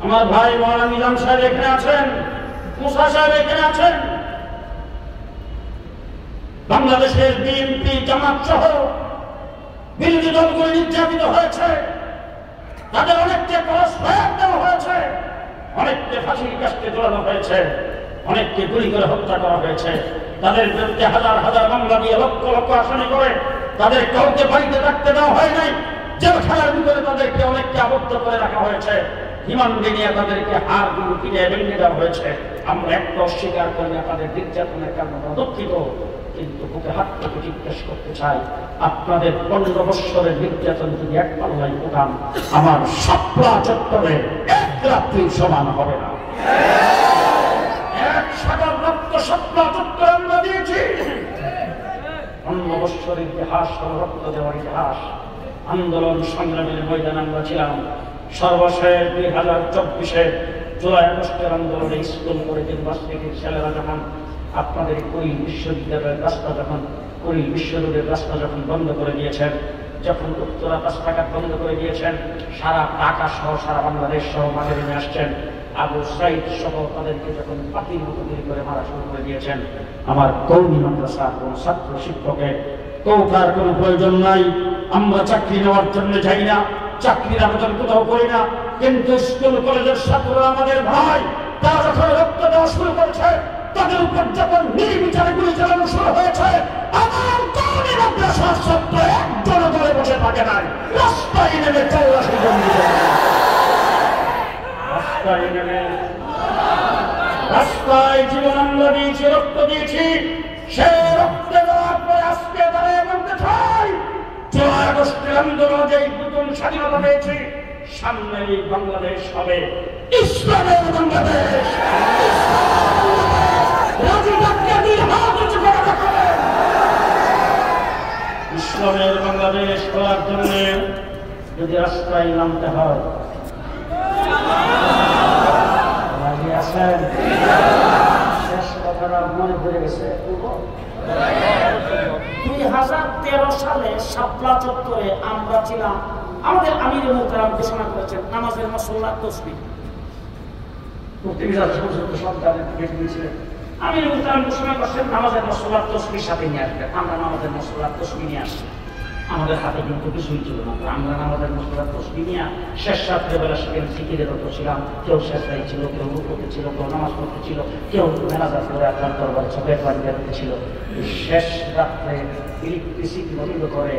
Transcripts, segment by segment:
আমার ভাই মৌলানা নিজাম সাহেব এখানে আছেন, মুসা সাহেব এখানে আছেন। বাংলাদেশের বিএনপি জামাত সহ বিরোধী দলগুলি নির্যাতিত হয়েছে, তাদের অনেককে ক্রসফায়ার দেওয়া হয়েছে, অনেককে ফাঁসির কাস্টে ঝোলানো হয়েছে, অনেককে গুলি করে হত্যা করা হয়েছে। তাদের বিরুদ্ধে হাজার হাজার মামলা দিয়ে লক্ষ লক্ষ আসামি করে তাদের কাউকে বাড়িতে রাখতে দেওয়া হয় নাই। জেলখানার ভিতরে তাদেরকে অনেককে আবদ্ধ করে রাখা হয়েছে, রিমান্ডে নিয়ে তাদেরকে হাড়গুলো পিটে ভেঙে দেওয়া হয়েছে। আমরা একটা অস্বীকার করি না তাদের নির্যাতনের কারণে দুঃখিত, কিন্তু বুকে হাত থেকে জিজ্ঞেস করতে চাই, আপনাদের 15 বৎসরের নির্যাতন যদি এক পাল্লায় উঠান, আমার শাপলা চত্বরে এক রাত্রির সমান হবে না। এক সাগর রক্ত শাপলা চত্বরে আমরা দিয়েছি। 15 বৎসরের ইতিহাস হল রক্ত দেওয়ার ইতিহাস। আন্দোলন সংগ্রামের ময়দানে আমরা ছিলাম। সর্বশেষ 2024-এ জুলাই আগস্টের আন্দোলনে স্কুল করে ইউনিভার্সিটির ছেলেরা যখন আপনাদের কুড়িল বিশ্ববিদ্যালয়ের রাস্তা যখন কুড়িল বিশ্ব রোডের রাস্তা যখন বন্ধ করে দিয়েছেন, যখন উত্তরা রাস্তাঘাট বন্ধ করে দিয়েছেন, সারা ঢাকা সহ সারা বাংলাদেশ সহ মাঠে নেমে আসছেন, আবু সাইদ সহ তাদেরকে যখন পাখির মতো তৈরি করে মারা শুরু করে দিয়েছেন, আমার কওমি মাদ্রাসার কোন ছাত্র শিক্ষকের কৌকার কোনো প্রয়োজন নাই। আমরা চাকরি নেওয়ার জন্য যাই না, চাকরির আবেদন কোথাও করি না, কিন্তু স্কুল কলেজের ছাত্ররা আমাদের ভাই, তারা যখন রক্ত দেওয়া শুরু করেছে, তাদের উপর যখন নির্বিচারে গুলি চালানো শুরু হয়েছে, আমার কওমি মাদ্রাসার ছাত্র একজন দলে বসে থাকে নাই, রাস্তায় নেমে তল্লাশি বন্দী রাস্তায় নেমে রাস্তায় জীবন আমরা দিয়েছি, রক্ত দিয়েছি। সে রক্ত দেওয়ার পরে আজকে দাঁড়িয়ে বলতে চাই, জুলাই আগস্টের আন্দোলন যেই নতুন স্বাধীনতা পেয়েছি, সামনে এই বাংলাদেশ হবে ইসলামের বাংলাদেশ। ইসলামের বাংলাদেশ করার জন্য যদি রাস্তায় নামতে হয়, আছেন শেষ কথাটা মনে পড়ে গেছে। 2013 সালে শাপলা চত্বরে আমরা ছিলাম, আমাদের আমির মুহতারাম ঘোষণা করেছেন নামাজের মাসল্লাহ তসবিহ। আমির মুহতারাম ঘোষণা করছেন নামাজের মাসল্লাহ তসবিহ সাথে নিয়ে আসবেন। আমরা নামাজের মাসল্লাহ তসবিহ নিয়ে আসছি, আমাদের হাতে কিন্তু কিছুই ছিল না। আমরা নামাজের মাসল্লাহ তসবিহ নিয়ে শেষ রাত্রেবেলা সেখানে জিকিরের রত ছিলাম। কেউ শেষদাই ছিল, কেউ রুকুতে ছিল, কেউ নামাজ পড়তে ছিল, কেউ মেনাজাত করে আল্লাহর দরবারে চোখের পানি বেরোতে ছিল। শেষ রাত্রে ইলেকট্রিসিটি বন্ধ করে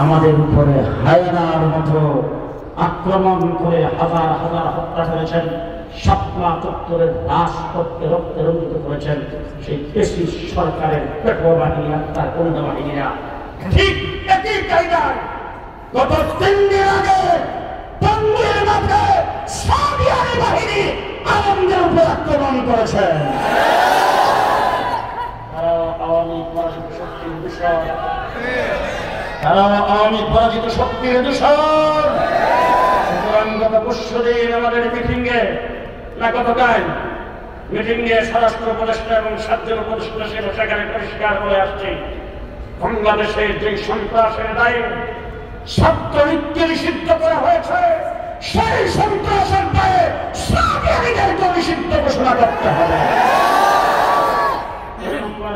আমাদের উপরে হায়নার মতো আক্রমণ করে হাজার হাজার হত্যা করেছেন। শাপলা চত্বরের দাস করতে রক্তে রঞ্জিত করেছেন সেই ফ্যাসিস্ট সরকারের পেটুয়া বাহিনী আর তার গোয়েন্দা বাহিনীরা। ঠিক একই কায়দায় গত 3 দিন আগে টঙ্গীর মাঠে সৌদি আরব বাহিনী আলেমদের উপর আক্রমণ করেছে। তারা আওয়ামী পরাজিত শক্তির দূষণ, তারা আওয়ামী পরাজিত শক্তির দূষণ। সুতরাং গত পরশুদিন আমাদের মিটিংয়ে না গতকাল মিটিংয়ে স্বরাষ্ট্র উপদেষ্টা এবং 7 জন উপদেষ্টা ছিল, সেখানে পরিষ্কার বলে আসছে বাংলাদেশের যে সন্ত্রাসের দায়ে ছাত্রলীগকে নিষিদ্ধ করা হয়েছে, সেই সন্ত্রাসের দায়ে সৌদি আরবকে নিষিদ্ধ ঘোষণা করতে হবে।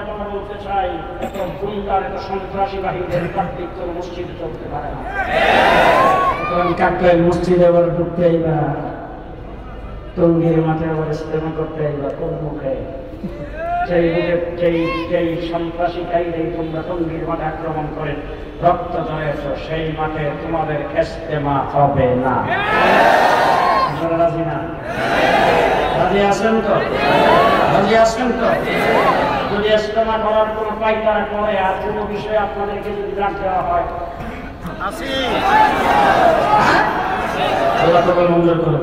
কথা বলতে চাই, এত গুন্ডার এত সন্ত্রাসী বাহিনীর কার্তিক কোন মসজিদে চলতে পারে না। সুতরাং কাকরাইল মসজিদে আবার ঢুকতে আইবা, টঙ্গীর মাঠে আবার ইস্তেমা করতে আইবা কোন মুখে? যেই সন্ত্রাসীকারীরাই তোমরা টঙ্গীর মাঠে আক্রমণ করে রক্ত ঝরেছ, সেই মাঠে তোমাদের ইস্তেমা হবে না। রাজি না? রাজি আছেন তো? রাজি আছেন তো? যদি ইস্তেমা করার কোনো পাইকারা করে আর কোনো বিষয়ে আপনাদেরকে যদি ডাক দেওয়া হয়, আল্লাহ কবুল মঞ্জুর করুন।